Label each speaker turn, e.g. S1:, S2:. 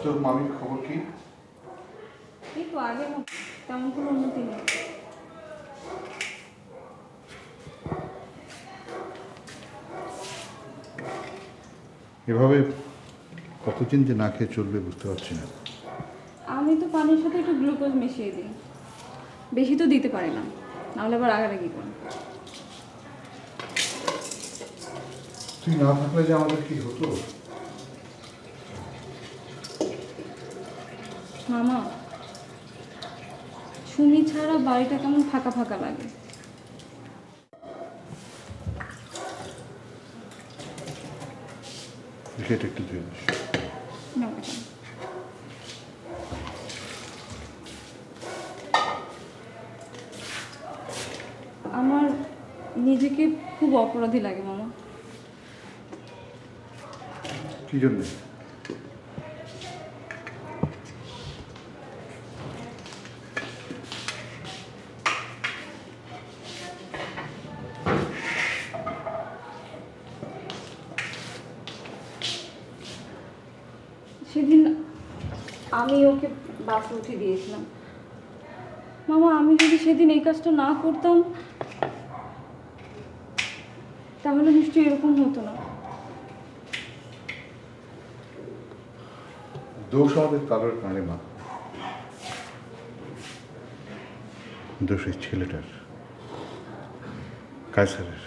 S1: তোর মামির খবর কি?
S2: এই তো আগের মতো, তেমন কোনো উন্নতি নেই।
S1: এভাবে কতদিন যে না খেয়ে চলবে বুঝতে পারছি না।
S2: আমি তো পানির সাথে একটু গ্লুকোজ মিশিয়ে দিই, বেশি তো দিতে পারি না, নাহলে আবার রাগারাগি করি।
S1: তুই না থাকলে যে আমাদের কি হতো?
S2: মামা, সুমি ছাড়া বাড়িটা কেমন ফাঁকা ফাঁকা লাগে।
S1: সেটা একটু ধুয়ে দিস।
S2: না, এটা। আমার নিজেকে খুব অপরাধী লাগে মামা।
S1: কি জন্য?
S2: সেদিন আমি ওকে বাসে উঠে দিয়েছিলাম। মামা, আমি যদি সেদিন এই কাজটা না করতাম তাহলে নিশ্চয়ই এরকম হতো না।
S1: দোষ আমাদের কারোর কানে মা, দোষ এই ছেলেটার, কায়সারের।